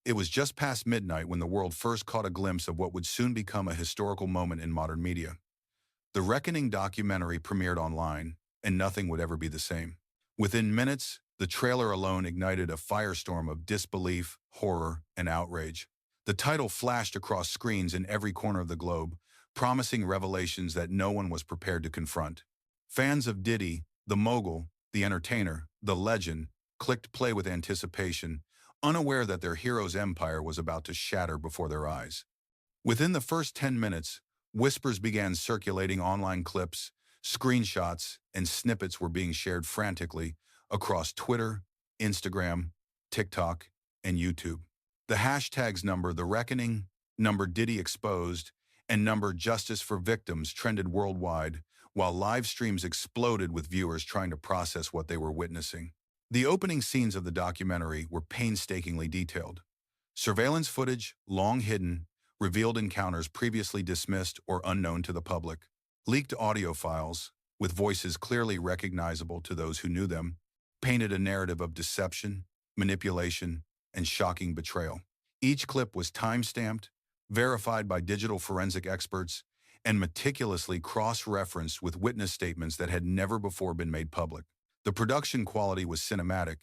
It was just past midnight when the world first caught a glimpse of what would soon become a historical moment in modern media. The Reckoning documentary premiered online, and nothing would ever be the same. Within minutes, the trailer alone ignited a firestorm of disbelief, horror, and outrage. The title flashed across screens in every corner of the globe, promising revelations that no one was prepared to confront. Fans of Diddy, the mogul, the entertainer, the legend, clicked play with anticipation, unaware that their hero's empire was about to shatter before their eyes. Within the first 10 minutes, whispers began circulating, online clips, screenshots, and snippets were being shared frantically across Twitter, Instagram, TikTok, and YouTube. The hashtags number The Reckoning, number Diddy Exposed, and number Justice for Victims trended worldwide, while live streams exploded with viewers trying to process what they were witnessing. The opening scenes of the documentary were painstakingly detailed. Surveillance footage, long hidden, revealed encounters previously dismissed or unknown to the public. Leaked audio files, with voices clearly recognizable to those who knew them, painted a narrative of deception, manipulation, and shocking betrayal. Each clip was time-stamped, verified by digital forensic experts, and meticulously cross-referenced with witness statements that had never before been made public. The production quality was cinematic,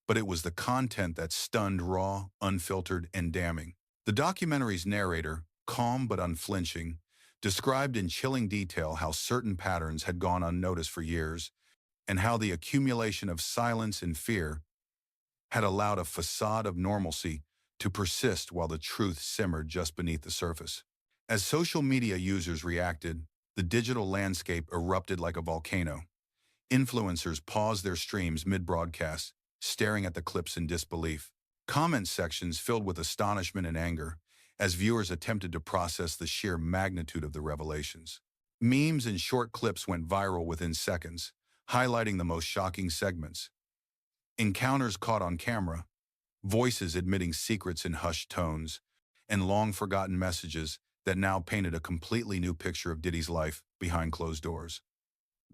but it was the content that stunned, raw, unfiltered, and damning. The documentary's narrator, calm but unflinching, described in chilling detail how certain patterns had gone unnoticed for years, and how the accumulation of silence and fear had allowed a facade of normalcy to persist while the truth simmered just beneath the surface. As social media users reacted, the digital landscape erupted like a volcano. Influencers paused their streams mid-broadcast, staring at the clips in disbelief. Comment sections filled with astonishment and anger as viewers attempted to process the sheer magnitude of the revelations. Memes and short clips went viral within seconds, highlighting the most shocking segments. Encounters caught on camera, voices admitting secrets in hushed tones, and long-forgotten messages that now painted a completely new picture of Diddy's life behind closed doors.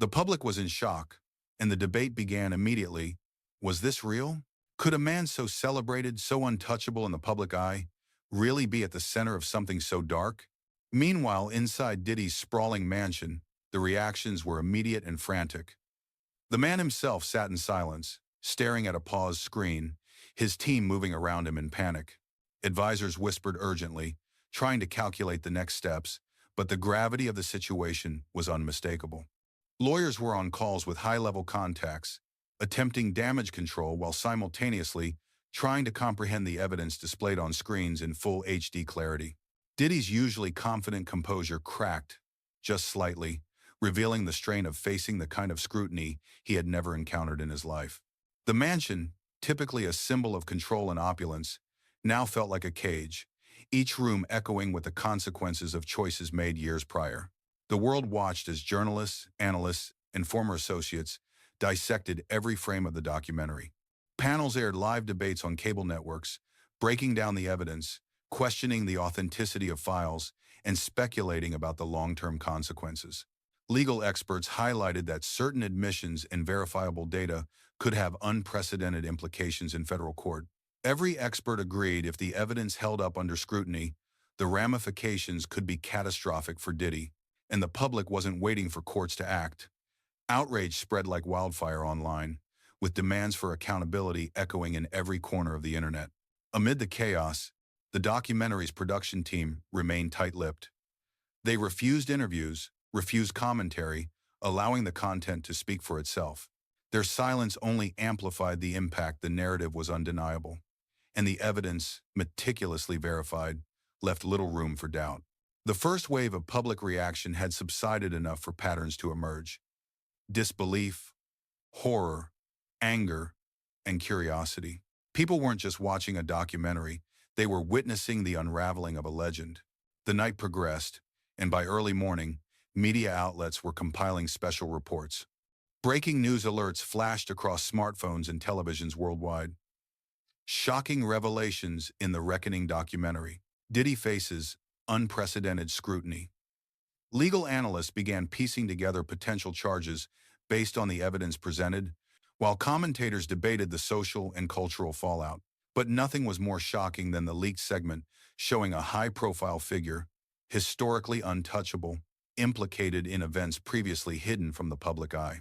The public was in shock, and the debate began immediately. Was this real? Could a man so celebrated, so untouchable in the public eye, really be at the center of something so dark? Meanwhile, inside Diddy's sprawling mansion, the reactions were immediate and frantic. The man himself sat in silence, staring at a paused screen, his team moving around him in panic. Advisors whispered urgently, trying to calculate the next steps, but the gravity of the situation was unmistakable. Lawyers were on calls with high-level contacts, attempting damage control while simultaneously trying to comprehend the evidence displayed on screens in full HD clarity. Diddy's usually confident composure cracked, just slightly, revealing the strain of facing the kind of scrutiny he had never encountered in his life. The mansion, typically a symbol of control and opulence, now felt like a cage, each room echoing with the consequences of choices made years prior. The world watched as journalists, analysts, and former associates dissected every frame of the documentary. Panels aired live debates on cable networks, breaking down the evidence, questioning the authenticity of files, and speculating about the long-term consequences. Legal experts highlighted that certain admissions and verifiable data could have unprecedented implications in federal court. Every expert agreed if the evidence held up under scrutiny, the ramifications could be catastrophic for Diddy, and the public wasn't waiting for courts to act. Outrage spread like wildfire online, with demands for accountability echoing in every corner of the internet. Amid the chaos, the documentary's production team remained tight-lipped. They refused interviews, refused commentary, allowing the content to speak for itself. Their silence only amplified the impact. The narrative was undeniable, and the evidence, meticulously verified, left little room for doubt. The first wave of public reaction had subsided enough for patterns to emerge. Disbelief, horror, anger, and curiosity. People weren't just watching a documentary, they were witnessing the unraveling of a legend. The night progressed, and by early morning, media outlets were compiling special reports. Breaking news alerts flashed across smartphones and televisions worldwide. Shocking revelations in the Reckoning documentary. Diddy faces unprecedented scrutiny. Legal analysts began piecing together potential charges based on the evidence presented, while commentators debated the social and cultural fallout. But nothing was more shocking than the leaked segment showing a high-profile figure, historically untouchable, implicated in events previously hidden from the public eye.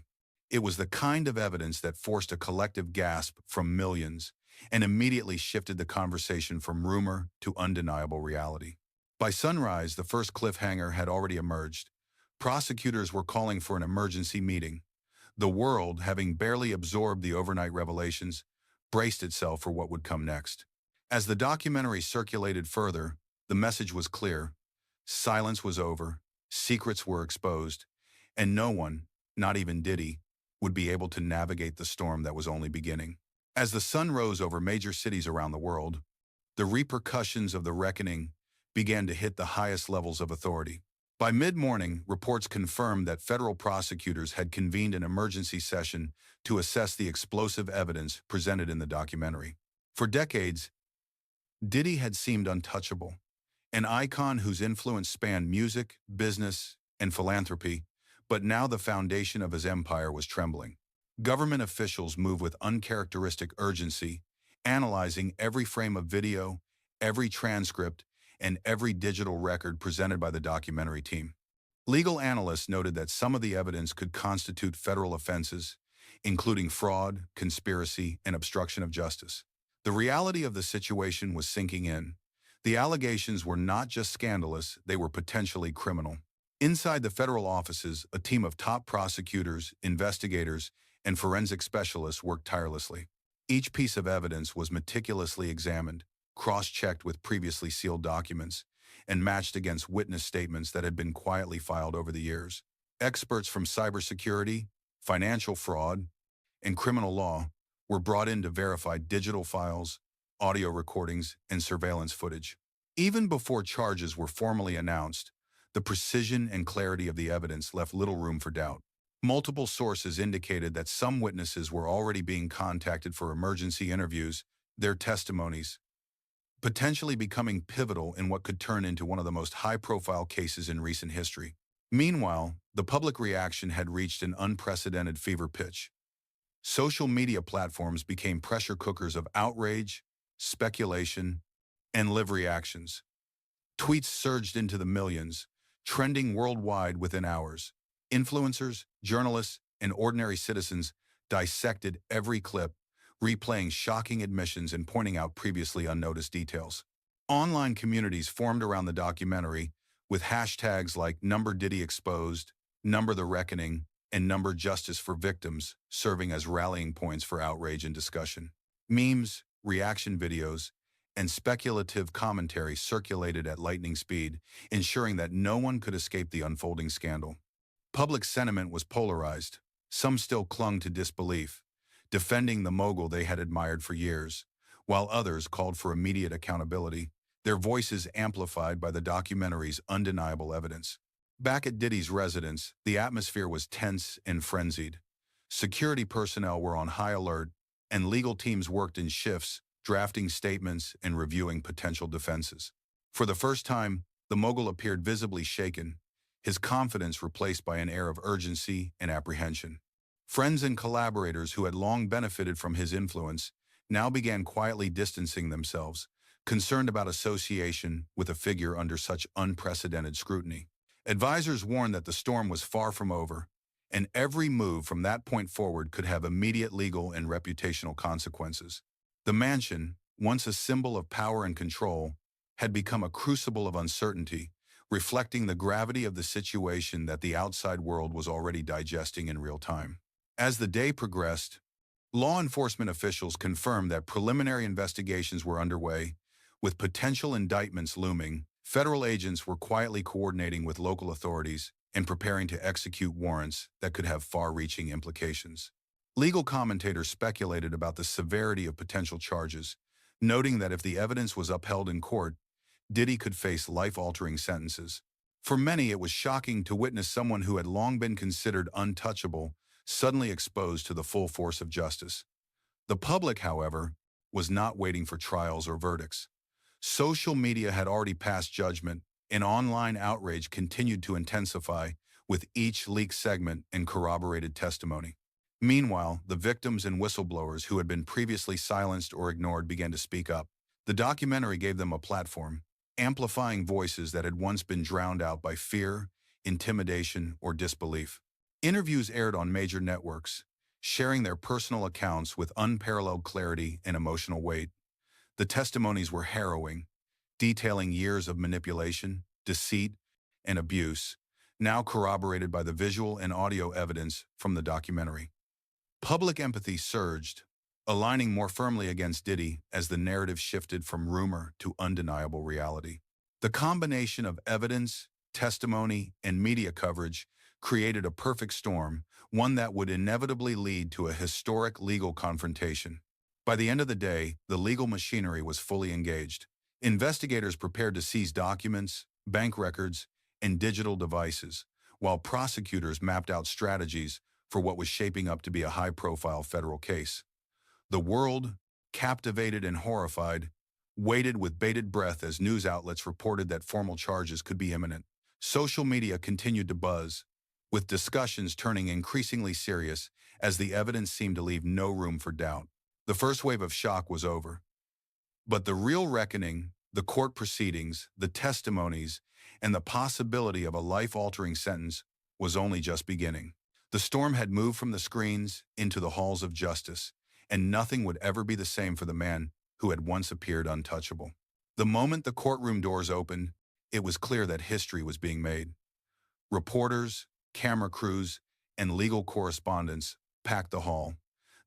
It was the kind of evidence that forced a collective gasp from millions and immediately shifted the conversation from rumor to undeniable reality. By sunrise, the first cliffhanger had already emerged. Prosecutors were calling for an emergency meeting. The world, having barely absorbed the overnight revelations, braced itself for what would come next. As the documentary circulated further, the message was clear. Silence was over, secrets were exposed, and no one, not even Diddy, would be able to navigate the storm that was only beginning. As the sun rose over major cities around the world, the repercussions of the reckoning began to hit the highest levels of authority. By mid-morning, reports confirmed that federal prosecutors had convened an emergency session to assess the explosive evidence presented in the documentary. For decades, Diddy had seemed untouchable, an icon whose influence spanned music, business, and philanthropy, but now the foundation of his empire was trembling. Government officials moved with uncharacteristic urgency, analyzing every frame of video, every transcript, and every digital record presented by the documentary team. Legal analysts noted that some of the evidence could constitute federal offenses, including fraud, conspiracy, and obstruction of justice. The reality of the situation was sinking in. The allegations were not just scandalous, they were potentially criminal. Inside the federal offices, a team of top prosecutors, investigators, and forensic specialists worked tirelessly. Each piece of evidence was meticulously examined, cross-checked with previously sealed documents, and matched against witness statements that had been quietly filed over the years. Experts from cybersecurity, financial fraud, and criminal law were brought in to verify digital files, audio recordings, and surveillance footage. Even before charges were formally announced, the precision and clarity of the evidence left little room for doubt. Multiple sources indicated that some witnesses were already being contacted for emergency interviews, their testimonies potentially becoming pivotal in what could turn into one of the most high-profile cases in recent history. Meanwhile, the public reaction had reached an unprecedented fever pitch. Social media platforms became pressure cookers of outrage, speculation, and live reactions. Tweets surged into the millions, trending worldwide within hours. Influencers, journalists, and ordinary citizens dissected every clip, replaying shocking admissions and pointing out previously unnoticed details. Online communities formed around the documentary, with hashtags like #DiddyExposed, #TheReckoning, and #Justice for Victims serving as rallying points for outrage and discussion. Memes, reaction videos, and speculative commentary circulated at lightning speed, ensuring that no one could escape the unfolding scandal. Public sentiment was polarized. Some still clung to disbelief, defending the mogul they had admired for years, while others called for immediate accountability, their voices amplified by the documentary's undeniable evidence. Back at Diddy's residence, the atmosphere was tense and frenzied. Security personnel were on high alert, and legal teams worked in shifts, drafting statements and reviewing potential defenses. For the first time, the mogul appeared visibly shaken, his confidence replaced by an air of urgency and apprehension. Friends and collaborators who had long benefited from his influence now began quietly distancing themselves, concerned about association with a figure under such unprecedented scrutiny. Advisors warned that the storm was far from over, and every move from that point forward could have immediate legal and reputational consequences. The mansion, once a symbol of power and control, had become a crucible of uncertainty, reflecting the gravity of the situation that the outside world was already digesting in real time. As the day progressed, law enforcement officials confirmed that preliminary investigations were underway, with potential indictments looming. Federal agents were quietly coordinating with local authorities and preparing to execute warrants that could have far-reaching implications. Legal commentators speculated about the severity of potential charges, noting that if the evidence was upheld in court, Diddy could face life-altering sentences. For many, it was shocking to witness someone who had long been considered untouchable suddenly exposed to the full force of justice. The public, however, was not waiting for trials or verdicts. Social media had already passed judgment, and online outrage continued to intensify with each leaked segment and corroborated testimony. Meanwhile, the victims and whistleblowers who had been previously silenced or ignored began to speak up. The documentary gave them a platform, amplifying voices that had once been drowned out by fear, intimidation, or disbelief. Interviews aired on major networks, sharing their personal accounts with unparalleled clarity and emotional weight. The testimonies were harrowing, detailing years of manipulation, deceit, and abuse, now corroborated by the visual and audio evidence from the documentary. Public empathy surged, aligning more firmly against Diddy as the narrative shifted from rumor to undeniable reality. The combination of evidence, testimony, and media coverage created a perfect storm, one that would inevitably lead to a historic legal confrontation. By the end of the day, the legal machinery was fully engaged. Investigators prepared to seize documents, bank records, and digital devices, while prosecutors mapped out strategies for what was shaping up to be a high-profile federal case. The world, captivated and horrified, waited with bated breath as news outlets reported that formal charges could be imminent. Social media continued to buzz, with discussions turning increasingly serious as the evidence seemed to leave no room for doubt. The first wave of shock was over. But the real reckoning, the court proceedings, the testimonies, and the possibility of a life-altering sentence was only just beginning. The storm had moved from the screens into the halls of justice, and nothing would ever be the same for the man who had once appeared untouchable. The moment the courtroom doors opened, it was clear that history was being made. Reporters, camera crews, and legal correspondents packed the hall,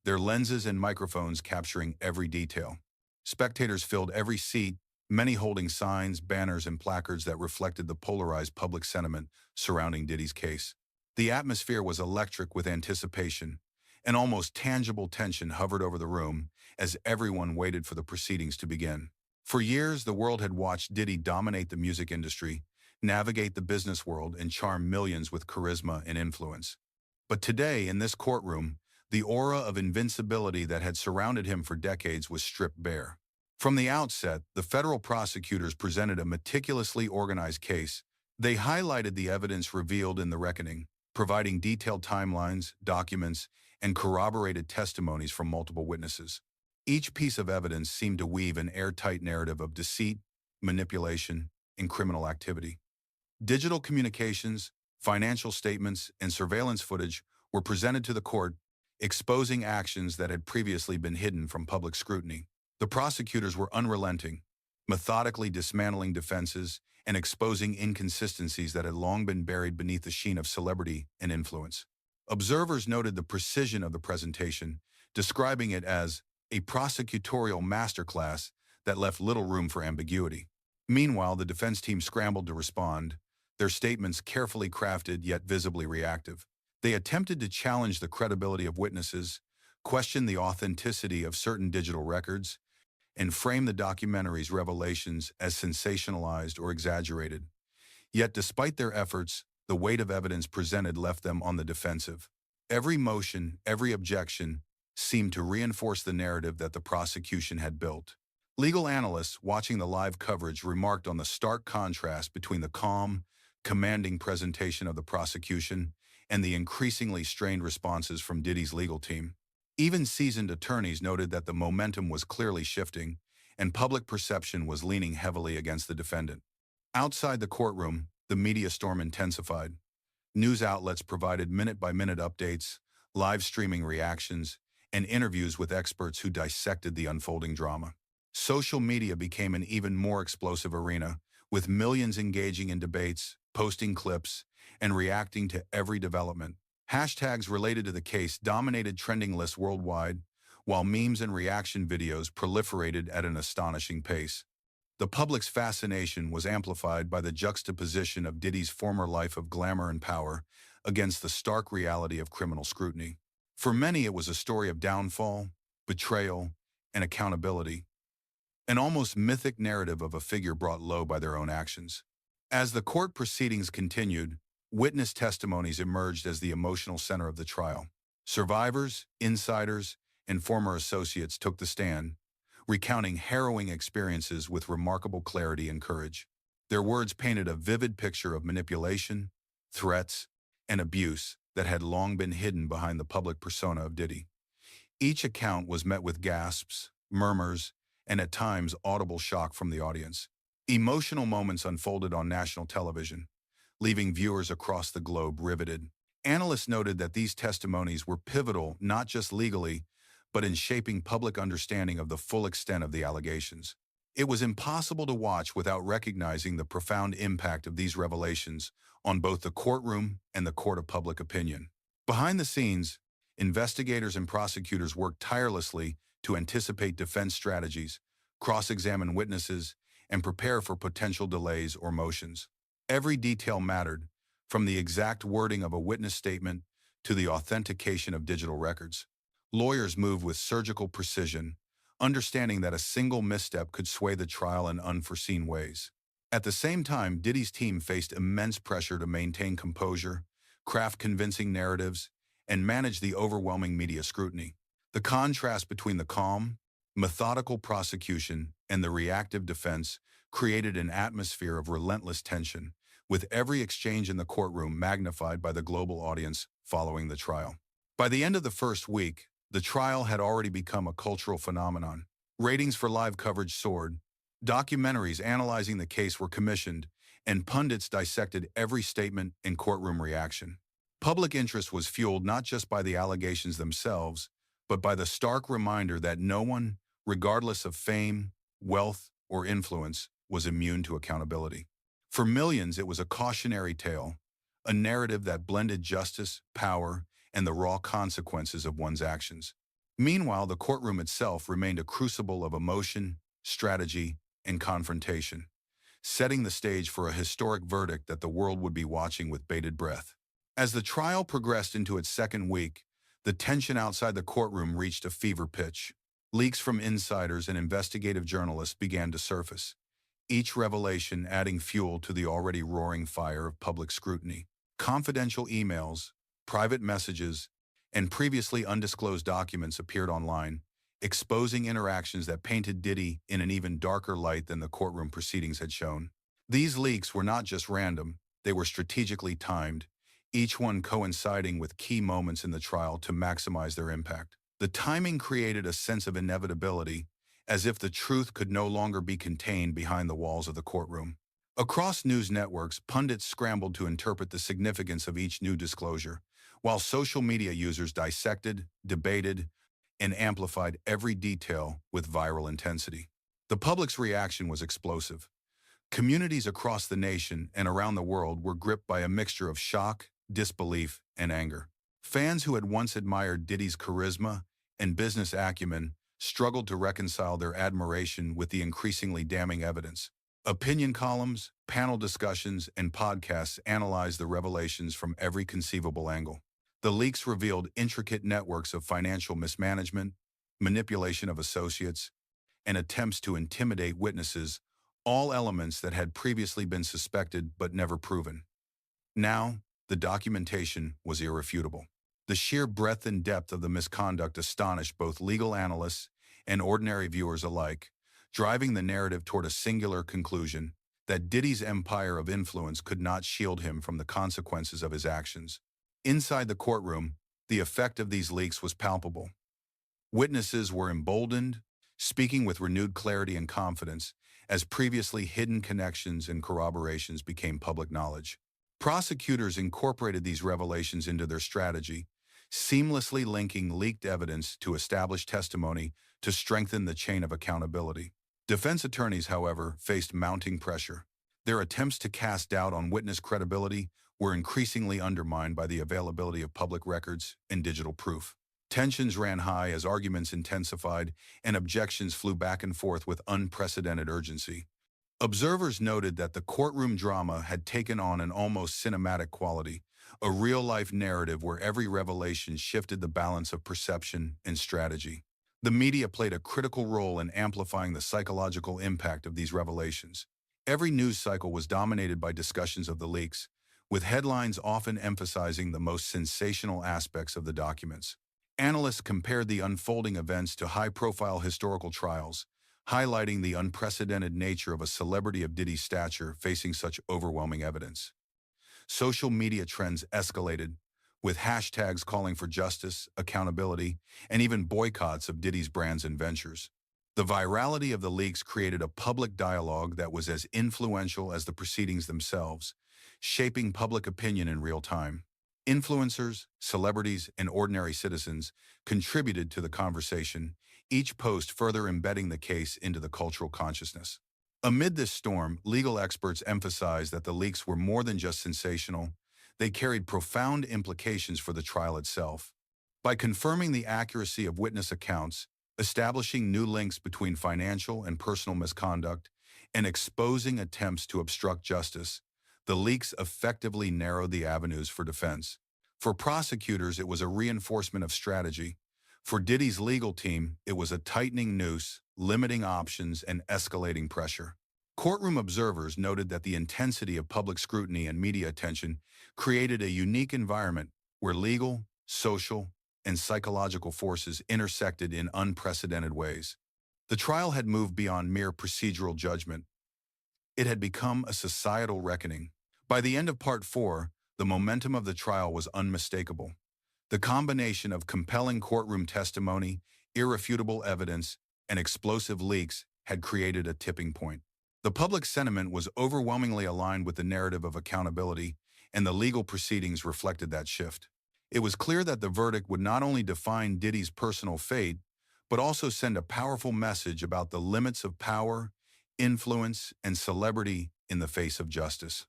their lenses and microphones capturing every detail. Spectators filled every seat, many holding signs, banners, and placards that reflected the polarized public sentiment surrounding Diddy's case. The atmosphere was electric with anticipation. An almost tangible tension hovered over the room as everyone waited for the proceedings to begin. For years, the world had watched Diddy dominate the music industry, navigate the business world, and charm millions with charisma and influence. But today, in this courtroom, the aura of invincibility that had surrounded him for decades was stripped bare. From the outset, the federal prosecutors presented a meticulously organized case. They highlighted the evidence revealed in the reckoning, providing detailed timelines, documents, and corroborated testimonies from multiple witnesses. Each piece of evidence seemed to weave an airtight narrative of deceit, manipulation, and criminal activity. Digital communications, financial statements, and surveillance footage were presented to the court, exposing actions that had previously been hidden from public scrutiny. The prosecutors were unrelenting, methodically dismantling defenses and exposing inconsistencies that had long been buried beneath the sheen of celebrity and influence. Observers noted the precision of the presentation, describing it as a prosecutorial masterclass that left little room for ambiguity. Meanwhile, the defense team scrambled to respond, their statements carefully crafted yet visibly reactive. They attempted to challenge the credibility of witnesses, question the authenticity of certain digital records, and frame the documentary's revelations as sensationalized or exaggerated. Yet despite their efforts, the weight of evidence presented left them on the defensive. Every motion, every objection, seemed to reinforce the narrative that the prosecution had built. Legal analysts watching the live coverage remarked on the stark contrast between the calm, commanding presentation of the prosecution and the increasingly strained responses from Diddy's legal team. Even seasoned attorneys noted that the momentum was clearly shifting, and public perception was leaning heavily against the defendant. Outside the courtroom, the media storm intensified. News outlets provided minute-by-minute updates, live streaming reactions, and interviews with experts who dissected the unfolding drama. Social media became an even more explosive arena, with millions engaging in debates, posting clips, and reacting to every development. Hashtags related to the case dominated trending lists worldwide, while memes and reaction videos proliferated at an astonishing pace. The public's fascination was amplified by the juxtaposition of Diddy's former life of glamour and power against the stark reality of criminal scrutiny. For many, it was a story of downfall, betrayal, and accountability, an almost mythic narrative of a figure brought low by their own actions. As the court proceedings continued, witness testimonies emerged as the emotional center of the trial. Survivors, insiders, and former associates took the stand, recounting harrowing experiences with remarkable clarity and courage. Their words painted a vivid picture of manipulation, threats, and abuse that had long been hidden behind the public persona of Diddy. Each account was met with gasps, murmurs, and at times audible shock from the audience. Emotional moments unfolded on national television, leaving viewers across the globe riveted. Analysts noted that these testimonies were pivotal not just legally, but in shaping public understanding of the full extent of the allegations. It was impossible to watch without recognizing the profound impact of these revelations on both the courtroom and the court of public opinion. Behind the scenes, investigators and prosecutors worked tirelessly to anticipate defense strategies, cross-examine witnesses, and prepare for potential delays or motions. Every detail mattered, from the exact wording of a witness statement to the authentication of digital records. Lawyers moved with surgical precision, understanding that a single misstep could sway the trial in unforeseen ways. At the same time, Diddy's team faced immense pressure to maintain composure, craft convincing narratives, and manage the overwhelming media scrutiny. The contrast between the calm, methodical prosecution and the reactive defense created an atmosphere of relentless tension, with every exchange in the courtroom magnified by the global audience following the trial. By the end of the first week, the trial had already become a cultural phenomenon. Ratings for live coverage soared, documentaries analyzing the case were commissioned, and pundits dissected every statement and courtroom reaction. Public interest was fueled not just by the allegations themselves, but by the stark reminder that no one, regardless of fame, wealth, or influence, was immune to accountability. For millions, it was a cautionary tale, a narrative that blended justice, power, and the raw consequences of one's actions. Meanwhile, the courtroom itself remained a crucible of emotion, strategy, and confrontation, setting the stage for a historic verdict that the world would be watching with bated breath. As the trial progressed into its second week, the tension outside the courtroom reached a fever pitch. Leaks from insiders and investigative journalists began to surface, each revelation adding fuel to the already roaring fire of public scrutiny. Confidential emails, private messages, and previously undisclosed documents appeared online, exposing interactions that painted Diddy in an even darker light than the courtroom proceedings had shown. These leaks were not just random, they were strategically timed, each one coinciding with key moments in the trial to maximize their impact. The timing created a sense of inevitability, as if the truth could no longer be contained behind the walls of the courtroom. Across news networks, pundits scrambled to interpret the significance of each new disclosure, while social media users dissected, debated, and amplified every detail with viral intensity. The public's reaction was explosive. Communities across the nation and around the world were gripped by a mixture of shock, disbelief, and anger. Fans who had once admired Diddy's charisma and business acumen struggled to reconcile their admiration with the increasingly damning evidence. Opinion columns, panel discussions, and podcasts analyzed the revelations from every conceivable angle. The leaks revealed intricate networks of financial mismanagement, manipulation of associates, and attempts to intimidate witnesses, all elements that had previously been suspected but never proven. Now, the documentation was irrefutable. The sheer breadth and depth of the misconduct astonished both legal analysts and ordinary viewers alike, driving the narrative toward a singular conclusion: that Diddy's empire of influence could not shield him from the consequences of his actions. Inside the courtroom, the effect of these leaks was palpable. Witnesses were emboldened, speaking with renewed clarity and confidence, as previously hidden connections and corroborations became public knowledge. Prosecutors incorporated these revelations into their strategy, seamlessly linking leaked evidence to established testimony to strengthen the chain of accountability. Defense attorneys, however, faced mounting pressure. Their attempts to cast doubt on witness credibility were increasingly undermined by the availability of public records and digital proof. Tensions ran high as arguments intensified and objections flew back and forth with unprecedented urgency. Observers noted that the courtroom drama had taken on an almost cinematic quality, a real-life narrative where every revelation shifted the balance of perception and strategy. The media played a critical role in amplifying the psychological impact of these revelations. Every news cycle was dominated by discussions of the leaks, with headlines often emphasizing the most sensational aspects of the documents. Analysts compared the unfolding events to high-profile historical trials, highlighting the unprecedented nature of a celebrity of Diddy's stature facing such overwhelming evidence. Social media trends escalated, with hashtags calling for justice, accountability, and even boycotts of Diddy's brands and ventures. The virality of the leaks created a public dialogue that was as influential as the proceedings themselves, shaping public opinion in real time. Influencers, celebrities, and ordinary citizens contributed to the conversation, each post further embedding the case into the cultural consciousness. Amid this storm, legal experts emphasized that the leaks were more than just sensational. They carried profound implications for the trial itself. By confirming the accuracy of witness accounts, establishing new links between financial and personal misconduct, and exposing attempts to obstruct justice, the leaks effectively narrowed the avenues for defense. For prosecutors, it was a reinforcement of strategy. For Diddy's legal team, it was a tightening noose, limiting options, and escalating pressure. Courtroom observers noted that the intensity of public scrutiny and media attention created a unique environment where legal, social, and psychological forces intersected in unprecedented ways. The trial had moved beyond mere procedural judgment. It had become a societal reckoning. By the end of Part 4, the momentum of the trial was unmistakable. The combination of compelling courtroom testimony, irrefutable evidence, and explosive leaks had created a tipping point. The public sentiment was overwhelmingly aligned with the narrative of accountability, and the legal proceedings reflected that shift. It was clear that the verdict would not only define Diddy's personal fate, but also send a powerful message about the limits of power, influence, and celebrity in the face of justice.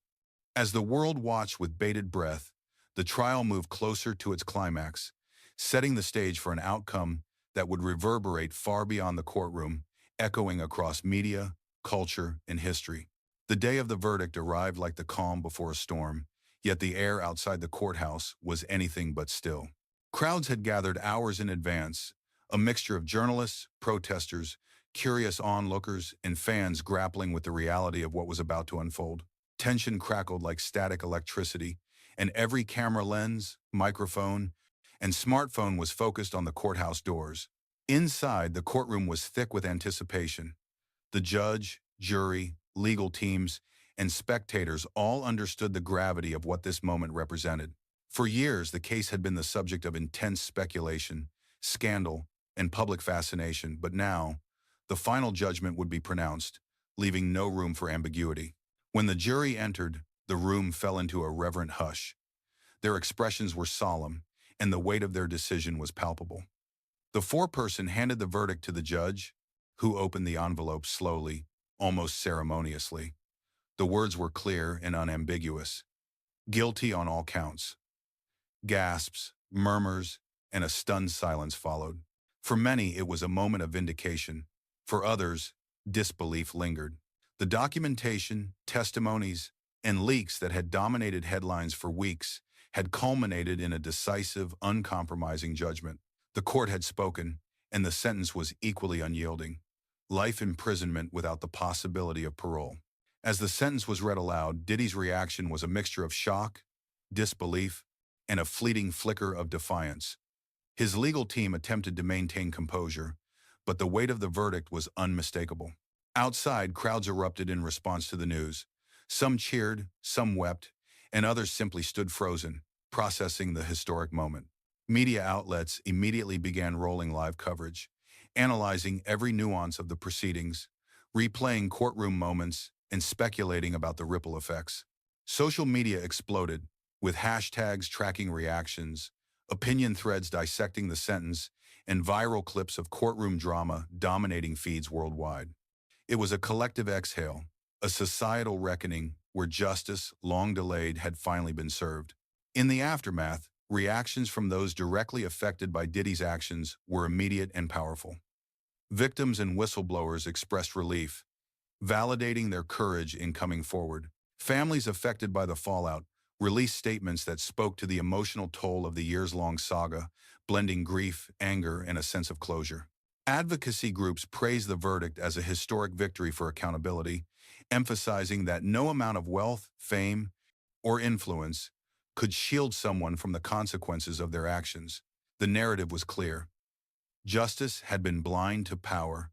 As the world watched with bated breath, the trial moved closer to its climax, setting the stage for an outcome that would reverberate far beyond the courtroom, echoing across media, culture, and history. The day of the verdict arrived like the calm before a storm, yet the air outside the courthouse was anything but still. Crowds had gathered hours in advance, a mixture of journalists, protesters, curious onlookers, and fans grappling with the reality of what was about to unfold. Tension crackled like static electricity, and every camera lens, microphone, and smartphone was focused on the courthouse doors. Inside, the courtroom was thick with anticipation. The judge, jury, legal teams, and spectators all understood the gravity of what this moment represented. For years, the case had been the subject of intense speculation, scandal, and public fascination, but now, the final judgment would be pronounced, leaving no room for ambiguity. When the jury entered, the room fell into a reverent hush. Their expressions were solemn, and the weight of their decision was palpable. The foreperson handed the verdict to the judge, who opened the envelope slowly, almost ceremoniously. The words were clear and unambiguous. Guilty on all counts. Gasps, murmurs, and a stunned silence followed. For many, it was a moment of vindication. For others, disbelief lingered. The documentation, testimonies, and leaks that had dominated headlines for weeks had culminated in a decisive, uncompromising judgment. The court had spoken, and the sentence was equally unyielding: life imprisonment without the possibility of parole. As the sentence was read aloud, Diddy's reaction was a mixture of shock, disbelief, and a fleeting flicker of defiance. His legal team attempted to maintain composure, but the weight of the verdict was unmistakable. Outside, crowds erupted in response to the news. Some cheered, some wept, and others simply stood frozen, processing the historic moment. Media outlets immediately began rolling live coverage, analyzing every nuance of the proceedings, replaying courtroom moments, and speculating about the ripple effects. Social media exploded, with hashtags tracking reactions, opinion threads dissecting the sentence, and viral clips of courtroom drama dominating feeds worldwide. It was a collective exhale, a societal reckoning where justice, long delayed, had finally been served. In the aftermath, reactions from those directly affected by Diddy's actions were immediate and powerful. Victims and whistleblowers expressed relief, validating their courage in coming forward. Families affected by the fallout released statements that spoke to the emotional toll of the years-long saga, blending grief, anger, and a sense of closure. Advocacy groups praised the verdict as a historic victory for accountability, emphasizing that no amount of wealth, fame, or influence could shield someone from the consequences of their actions. The narrative was clear. Justice had been blind to power,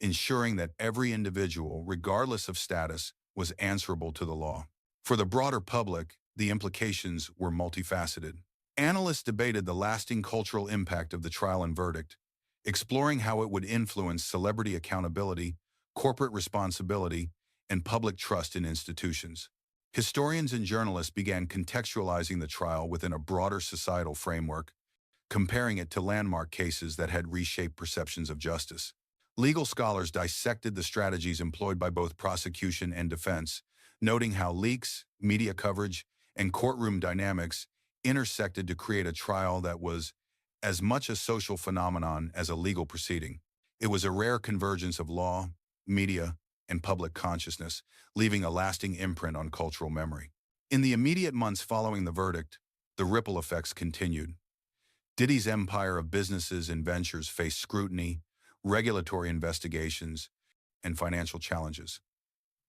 ensuring that every individual, regardless of status, was answerable to the law. For the broader public, the implications were multifaceted. Analysts debated the lasting cultural impact of the trial and verdict, exploring how it would influence celebrity accountability, corporate responsibility, and public trust in institutions. Historians and journalists began contextualizing the trial within a broader societal framework, comparing it to landmark cases that had reshaped perceptions of justice. Legal scholars dissected the strategies employed by both prosecution and defense, noting how leaks, media coverage, and courtroom dynamics intersected to create a trial that was as much a social phenomenon as a legal proceeding. It was a rare convergence of law, media, and public consciousness, leaving a lasting imprint on cultural memory. In the immediate months following the verdict, the ripple effects continued. Diddy's empire of businesses and ventures faced scrutiny, regulatory investigations, and financial challenges.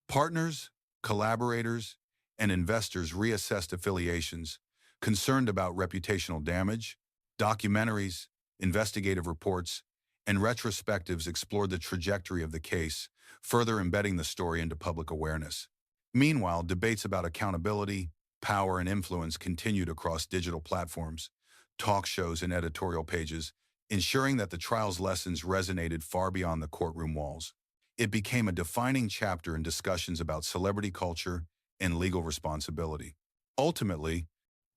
Partners, collaborators, and investors reassessed affiliations, concerned about reputational damage. Documentaries, investigative reports, and retrospectives explored the trajectory of the case, further embedding the story into public awareness. Meanwhile, debates about accountability, power, and influence continued across digital platforms, talk shows, and editorial pages, ensuring that the trial's lessons resonated far beyond the courtroom walls. It became a defining chapter in discussions about celebrity culture and legal responsibility. Ultimately,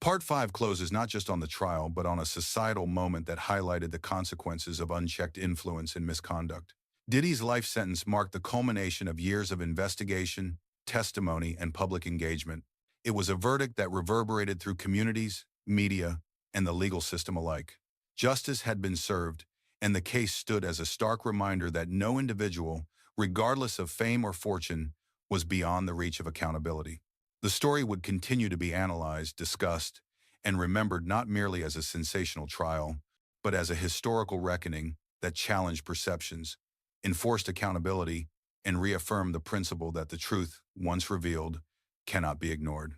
Part 5 closes not just on the trial, but on a societal moment that highlighted the consequences of unchecked influence and misconduct. Diddy's life sentence marked the culmination of years of investigation, testimony, and public engagement. It was a verdict that reverberated through communities, media, and the legal system alike. Justice had been served, and the case stood as a stark reminder that no individual, regardless of fame or fortune, was beyond the reach of accountability. The story would continue to be analyzed, discussed, and remembered not merely as a sensational trial, but as a historical reckoning that challenged perceptions, enforced accountability, and reaffirmed the principle that the truth, once revealed, cannot be ignored.